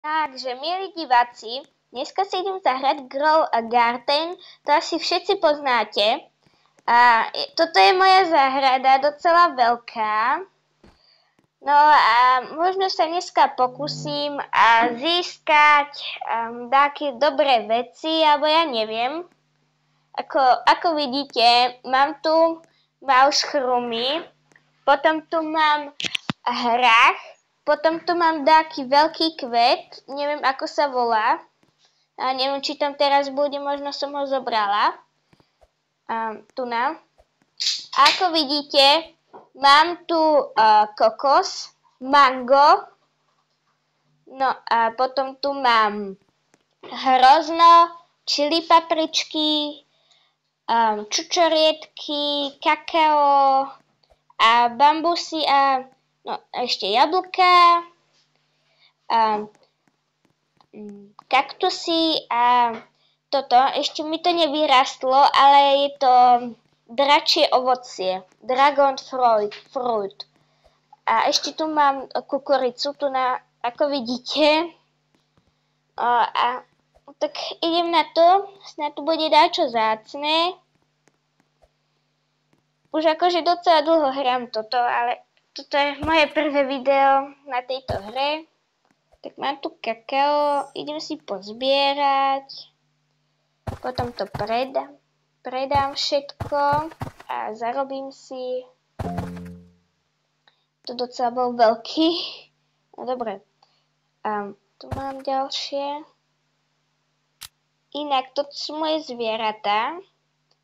Takže, milí diváci, dneska si idem zahrať Grow a Garden, to asi všetci poznáte. A toto je moja záhrada, docela veľká. No a možno sa dneska pokúsim získať také dobré veci, alebo ja neviem. Ako vidíte, mám tu maushroomy, potom tu mám hrách, potom tu mám taký veľký kvet, neviem ako sa volá. A neviem, či tam teraz bude, možno som ho zobrala. Tu na. Ako vidíte, mám tu kokos, mango, no a potom tu mám hrozno, čili papričky, čučoriedky, kakao a bambusy a no, ešte jablka, kaktusy a toto. Ešte mi to nevyrastlo, ale je to dračie ovocie, dragon fruit. A ešte tu mám kukuricu, ako vidíte. Tak idem na to, snad tu bude dačo zácne. Už akože docela dlho hrám toto, ale toto je moje prvé video na tejto hre. Tak mám tu kakao, idem si pozbierať. Potom to predám všetko a zarobím si. To docela bol veľký. No dobre. Tu mám ďalšie. Inak, toto sú moje zvieratá.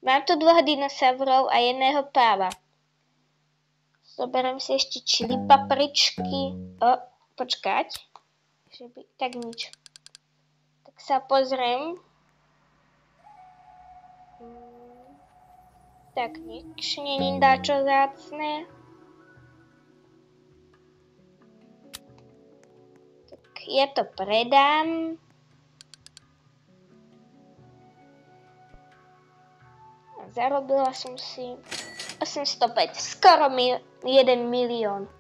Mám tu 2 dinosaurov a 1 páva. Zoberiem si ešte čili papričky. Počkať. Tak nič. Tak sa pozriem. Tak nič, není dačo zácne. Tak ja to predám. Zarobila som si 805, skoro 1 milión.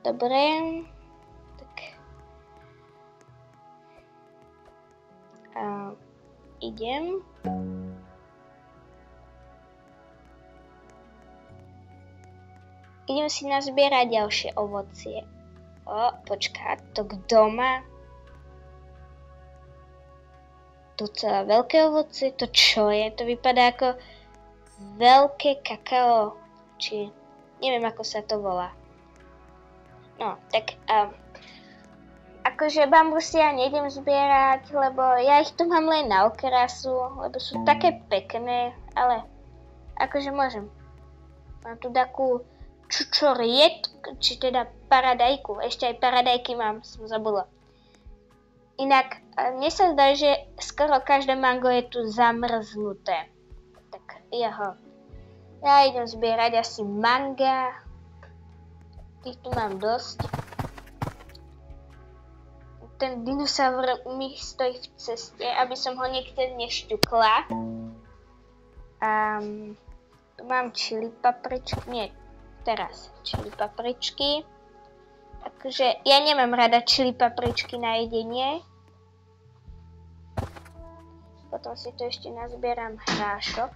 Dobre, tak idem. Idem si nazbierať ďalšie ovocie. Počkaj, to kto má? Docela veľké ovocie, to čo je? To vypadá ako veľké kakao, či neviem ako sa to volá. No, tak akože bambusy ja nejdem zbierať, lebo ja ich tu mám len na okrasu, lebo sú také pekné, ale akože môžem. Mám tu takú čučoriedku, či teda paradajku, ešte aj paradajky mám, som zabudla. Inak, mne sa zdá, že skoro každé mango je tu zamrznuté. Tak ja idem zbierať asi manga. Tých tu mám dosť. Ten dinosaur mi stojí v ceste, aby som ho niekde nešťukla. Tu mám čili papričky, nie, teraz čili papričky. Takže ja nemám rada čili papričky na jedenie. Potom si tu ešte nazbieram hrášok.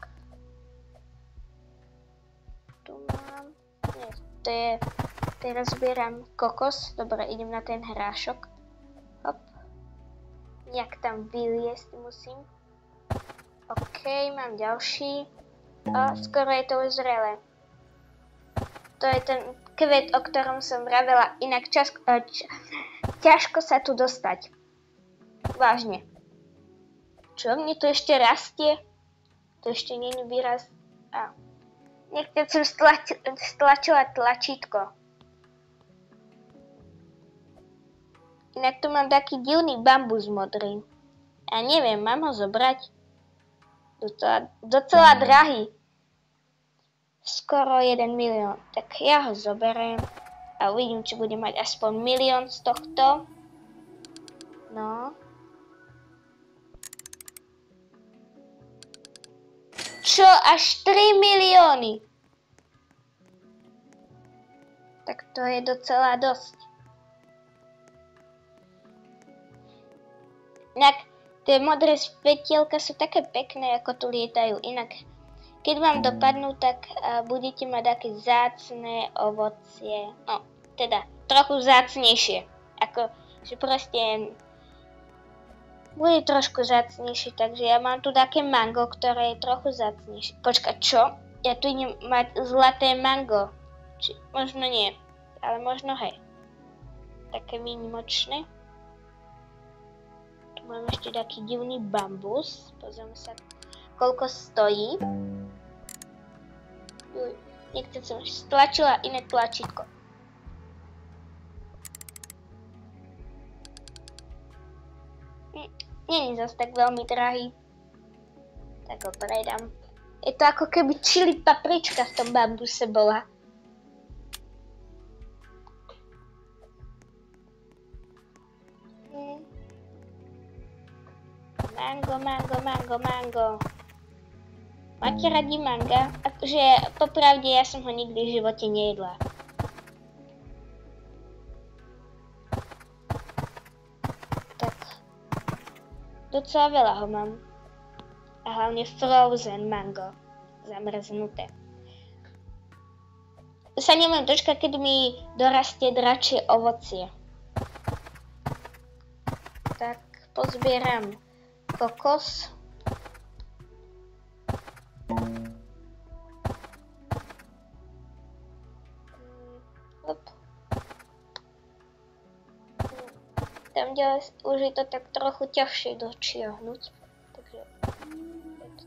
Tu mám, nie, teraz zbieram kokos. Dobre, idem na ten hrášok. Hop. Nejak tam vyliesť musím. OK, mám ďalší. Skoro je to už zrelé. To je ten kvet, o ktorom som vravela. Inak ťažko sa tu dostať. Vážne. Čo, mne tu ešte rastie? To ešte nie je výraz. Niekde som stlačila tlačítko. Inak tu mám taký divný bambus modrý. Ja neviem, mám ho zobrať? Docela drahý. Skoro 1 milión. Tak ja ho zoberiem a uvidím, či budem mať aspoň 1 milión z tohto. No. Čo? Až 3 milióny? Tak to je docela dosť. Inak tie modré svetielka sú také pekné, ako tu lietajú. Inak, keď vám dopadnú, tak budete mať také vzácne ovocie. No, teda trochu vzácnejšie. Ako, že proste bude trošku vzácnejšie, takže ja mám tu také mango, ktoré je trochu vzácnejšie. Počkaj, čo? Ja tu idem mať zlaté mango. Či, možno nie, ale možno hej. Také výnimočné. Tu mám ešte taký divný bambus. Pozrieme sa, koľko stojí. Juj, niekde som stlačila iné tlačítko. Nie je zase tak veľmi drahý. Tak ho predám. Je to ako keby čili paprička v tom bambuse bola. Mango, mango, mango, mango. Máte radi manga? Akože popravde ja som ho nikdy v živote nejedla. Tak. Docela veľa ho mám. A hlavne frozen mango. Zamrznuté. Sa nemôžem dočkať, keď mi dorastie dračie ovocie. Tak, pozbieram kokos. Hop. Tam ďalej už je to tak trochu ťažšie dočiahnuť. Takže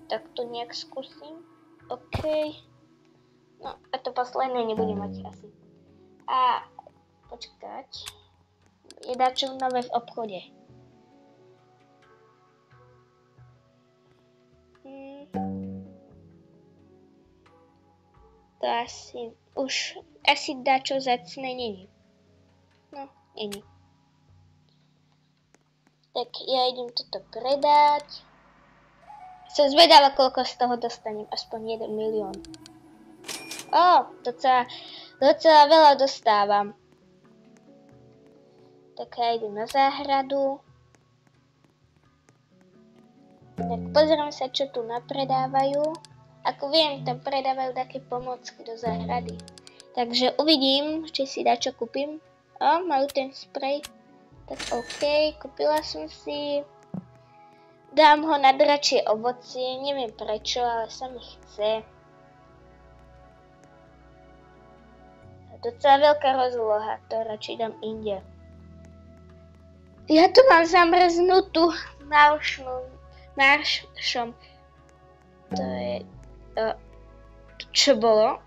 tak to nejak skúsim. OK. No a to posledné nebudem mať asi. A počkať. Je dačo nové v obchode. To asi dačo zacné není. No, není. Tak ja idem toto predať. Som zvedavá, koľko z toho dostanem. Aspoň 1 milión. Docela veľa dostávam. Tak ja idem na záhradu. Tak pozriem sa, čo tu napredávajú. Ako viem, tam predávajú také pomocky do záhrady. Takže uvidím, či si dačo kúpim. Majú ten sprej. Tak OK, kúpila som si. Dám ho na dračie ovocie, neviem prečo, ale sa mi chce. Docela veľká rozloha, to radšej dám inde. Ja tu mám zamrznutú maršom. To je... čo bolo?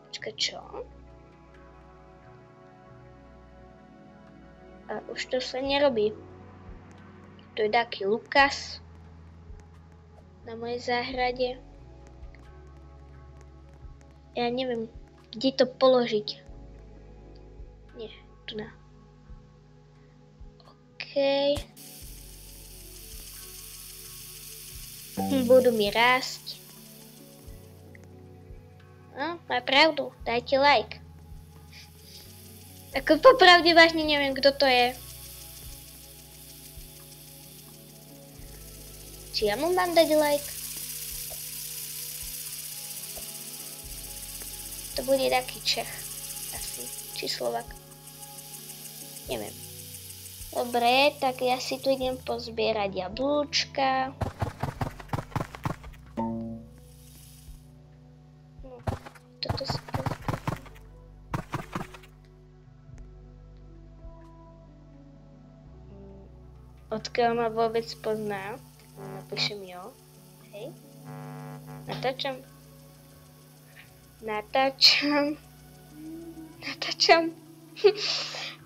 Počkaj, čo? A už to sa nerobí. Tu je taký Lukas na mojej záhrade. Ja neviem, kde to položiť. Nie, tu na. OK. Budú mi rásť. Má pravdu, dajte like. Ako popravde vážne neviem, kto to je. Či ja mu mám dať like? To bude taký Čech. Asi. Či Slovak. Neviem. Dobre, tak ja si tu idem pozbierať jablúčka. No, toto si pozbieram. Odkiaľ ma vôbec pozná? Napíšem jo. Hej. Natáčam.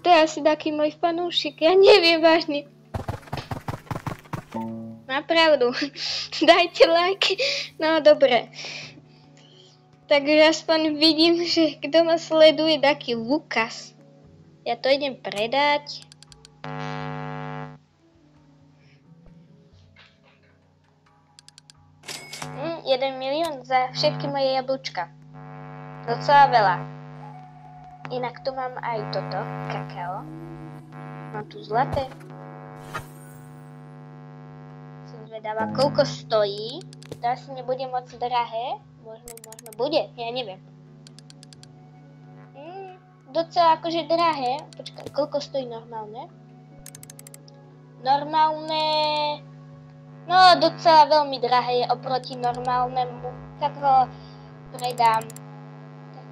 To je asi taký môj fanúšik. Ja neviem vážne. Má pravdu. Dajte like. No dobre. Takže aspoň vidím, že kto ma sleduje, taký Lukas. Ja to idem predať. $1 milión za všetky moje jablčka. Docela veľa. Inak tu mám aj toto, kakao. Mám tu zlaté. Som zvedavá, koľko stojí. To asi nebude moc drahé. Možno bude, ja neviem. Docela akože drahé. Počkaj, koľko stojí normálne? Normálne... No, docela veľmi drahé je oproti normálnemu. Tak ho predám. Tak.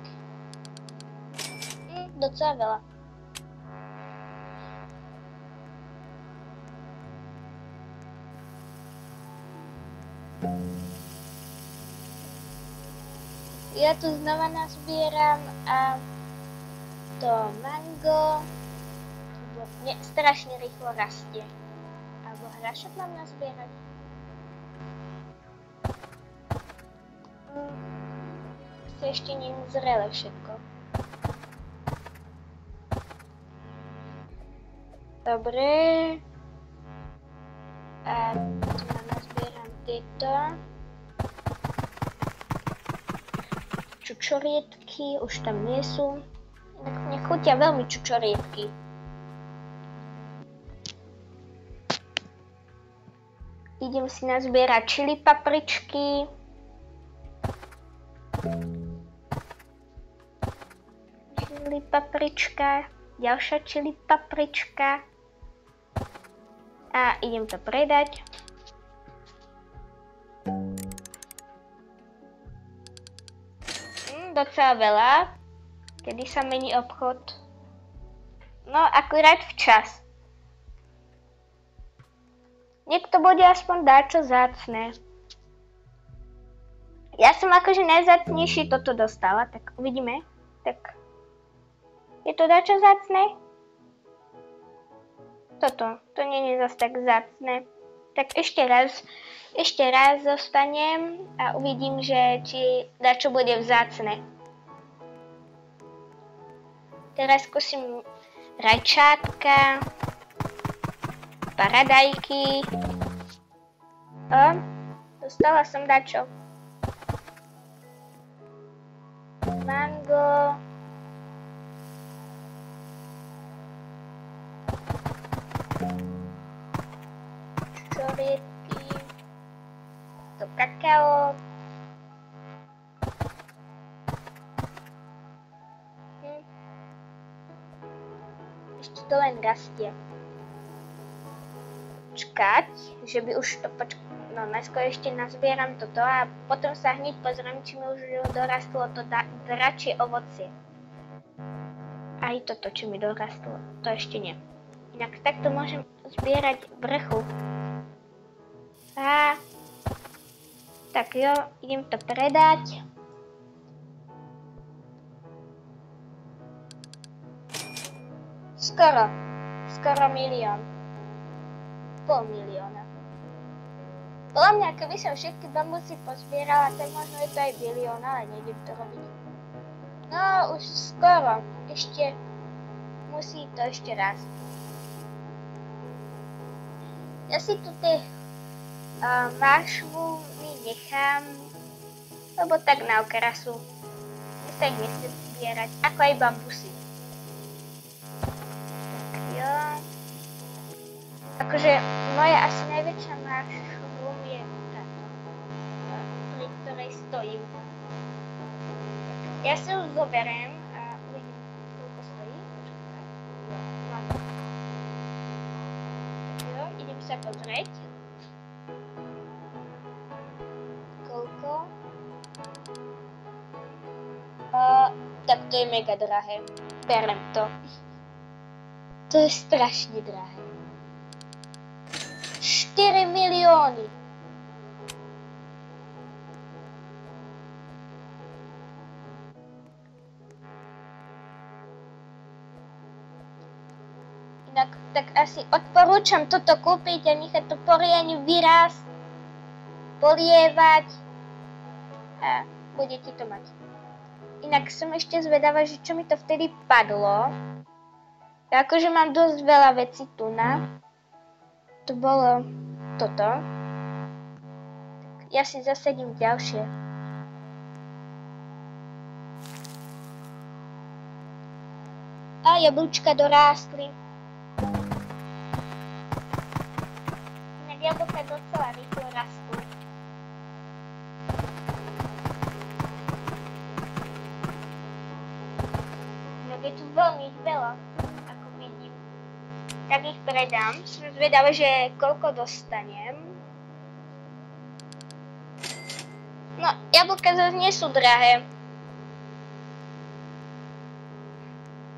Docela veľa. Ja tu znova nazbieram a to mango strašne rýchlo rastie. Alebo hrašok mám nazbierať. Asi ešte nie je zrelé všetko. Dobre. A tu nazbieram tieto. Čučoriedky, už tam nie sú. Inak mne chutia veľmi čučoriedky. Idem si nazbierať čili papričky. Čili paprička, ďalšia čili paprička. A idem to predať. Docela veľa, kedy sa mení obchod. No, akurát včas. Niekto bude aspoň dáčo zácne. Ja som akože najzácnejší toto dostala, tak uvidíme. Tak, je to dáčo zácne? Toto, to nie je zase tak zácne. Tak ešte raz zostanem a uvidím, že či dačo bude vzácne. Teraz skúsim rajčátka, paradajky. Dostala som dačo. Mango. Čoriedky. To kakao. Ešte to len rastie. Počkať, že by už to no najskôr ešte nazbieram toto a potom sa hneď pozriem, či mi už dorastlo to dračie ovocie. Aj toto, či mi dorastlo, to ešte nie. Inak takto môžem zbierať vrchu. Tak jo, idem to predať. Skoro milión. 500 000. Podľa mňa, keby som všetky bambusy pozbierala, tak možno je to aj bilión, ale nejdem to robiť. No, už skoro. Ešte musí to ešte rásť. Ja si tu tie maršvúmy nechám, lebo tak na okrasu. Mne sa ich nechce zbierať, ako aj bambusy. Tak jo. Akože moja asi najväčšia maršvúm je táto, pri ktorej stojím. Ja si ju zoberiem a uvidím, koľko stojí. Jo, idem sa pozrieť. Koľko? Tak to je mega drahé. Berem to. To je strašne drahé. 4 milióny. Inak tak asi odporúčam toto kúpiť a nechať to poriadne vyrásť, polievať a budete to mať. Inak som ešte zvedavá, že čo mi to vtedy padlo. Akože mám dosť veľa vecí tu na. To bolo toto. Ja si zasadím ďalšie. A jablčka dorástli. Inak jablka docela rýchlo rastú. Inak je tu veľmi veľa, ako vidím. Tak ich predám. Som zvedavá, že koľko dostanem. No, jablka zase nie sú drahé.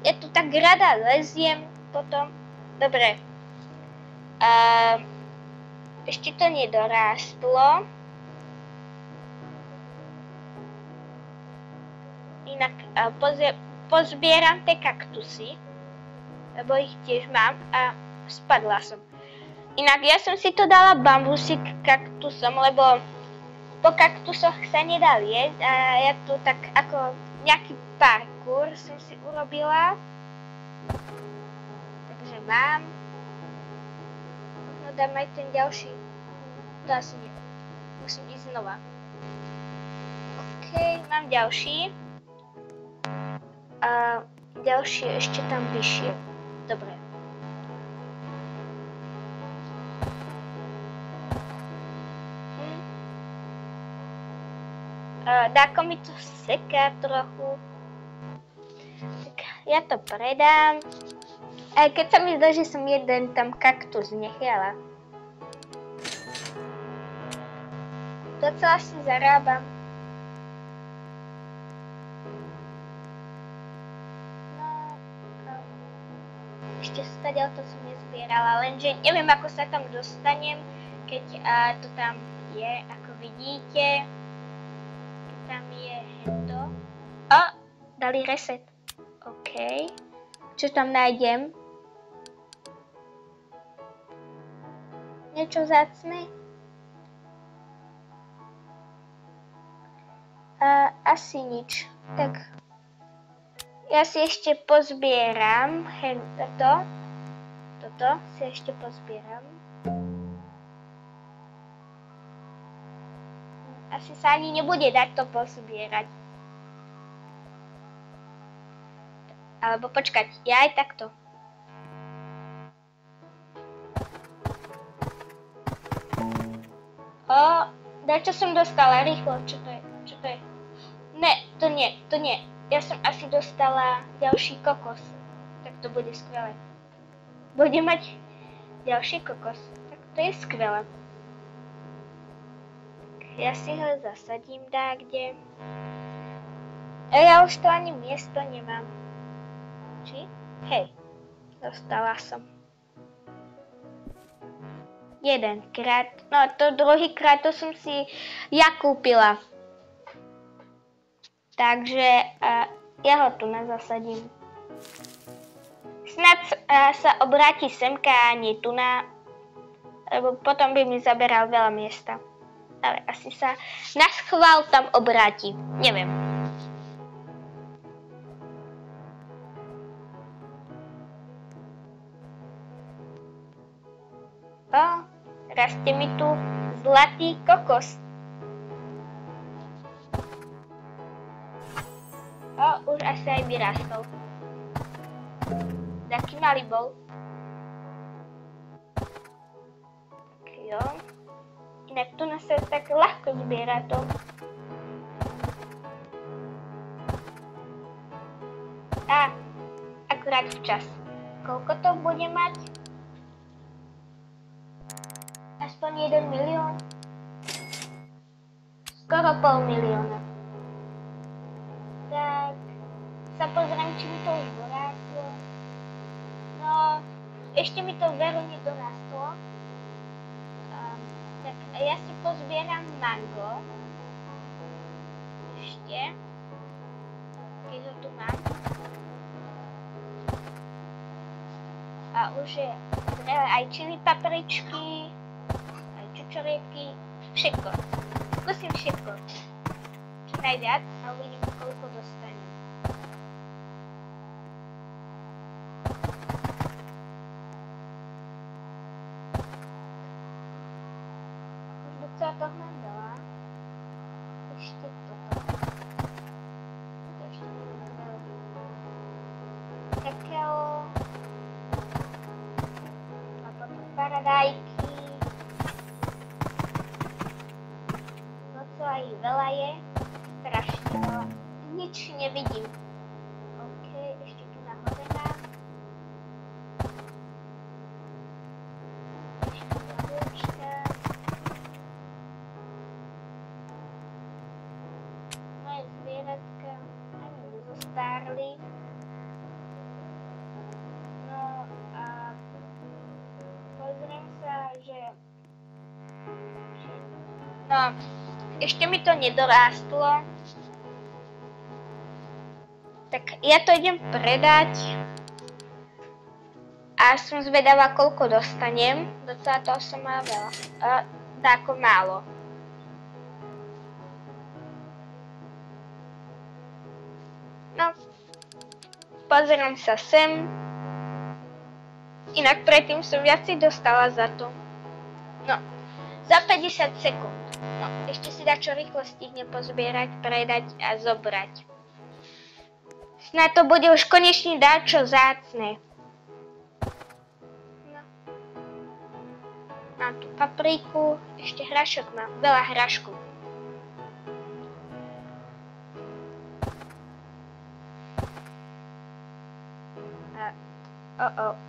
Ja tu tak rada leziem potom. Dobre. Ešte to nedorástlo. Inak pozbieram tie kaktusy, lebo ich tiež mám a spadla som. Inak ja som si tu dala bambusík kaktusom, lebo po kaktusoch sa nedá liesť a ja tu tak ako nejaký parkour som si urobila. Takže mám. Možno dám aj ten ďalší. To asi nie. Musím ísť znova. OK, mám ďalší. A ďalší ešte tam vyššie. Dobre. Dáko mi to seká trochu. Tak ja to predám. Aj keď sa mi zdá, že som jeden tam kaktus nechala. Docela si zarábam. No, ešte stadiaľ to som nezbierala, lenže neviem, ako sa tam dostanem, keď to tam je, ako vidíte. Tam je hento. Dali reset. OK. Čo tam nájdem? Niečo vzácne? Asi nič. Tak. Ja si ešte pozbieram. Toto si ešte pozbieram. Asi sa ani nebude dať to pozbierať. Alebo počkať, ja aj takto. Dačo som dostala rýchlo, čo to je? Čo to je? Ne, to nie. Ja som asi dostala ďalší kokos. Tak to bude skvelé. Budem mať ďalší kokos. Tak to je skvelé. Ja si ho zasadím dákde. Ja už to ani miesto nemám. Či? Hej, dostala som. Jedenkrát. No to druhýkrát to som si ja kúpila. Takže ja ho tu zasadím. Snad sa obráti semka a nie tu lebo potom by mi zaberal veľa miesta. Ale asi sa na schvál tam obráti. Neviem. Rastie mi tu zlatý kokos. Už asi aj vyrastol. Taký malý bol. Tak jo. Inak tu nás sa tak ľahko zbiera to. Akurát včas. Koľko to bude mať? Aspoň 1 milión. Skoro 500 000. Tak sa pozriem, či mi to už dorástlo. No, ešte mi to veru nedorástlo. Tak ja si pozbieram mango. Ešte. Keď ho tu mám. A už je aj čili papričky, aj čučoriedky, všetko. Skúsim všetko. Čo najviac a uvidím, koľko dostanem. Už docela toho mám veľa. Ešte toto. To ešte neviem veľmi. Tak paradajky. Docela ich veľa je. Strašne veľa. Nič nevidím. OK, ešte tu na hore mám. Ešte jablčka. Moje zvieratka ani nezostárli. No a pozriem sa, že... No, ešte mi to nedorástlo. Tak ja to idem predať. A som zvedavá, koľko dostanem. Docela toho som má veľa. Dáko málo. No. Pozerám sa sem. Inak predtým som viacej dostala za to. No. Za 50 sekúnd. No. Ešte si dačo rýchlo stihne pozbierať, predať a zobrať. Snad to bude už konečne dáčo zácne. No. Mám tu papriku, ešte hrašok mám, veľa hrašku.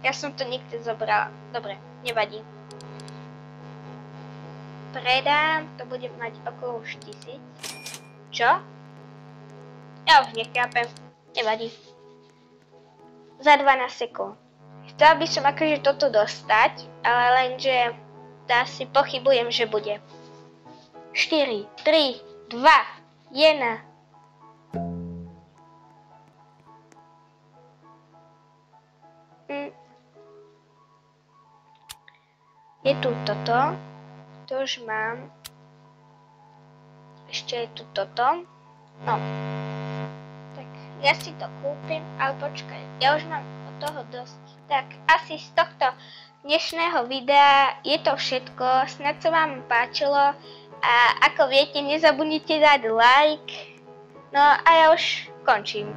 Ja som to niekde zobrala. Dobre, nevadí. Predám, to bude mať okolo už 1000. Čo? Ja už nechápem. Nevadí. Za 12 sekúnd. Chcela by som akože toto dostať, ale lenže asi pochybujem, že bude. 4, 3, 2, 1. Je tu toto. To už mám. Ešte je tu toto. No. Ja si to kúpim, ale počkaj, ja už mám od toho dosť. Tak, asi z tohto dnešného videa je to všetko, snad sa vám páčilo a ako viete, nezabudnite dať like. No a ja už končím.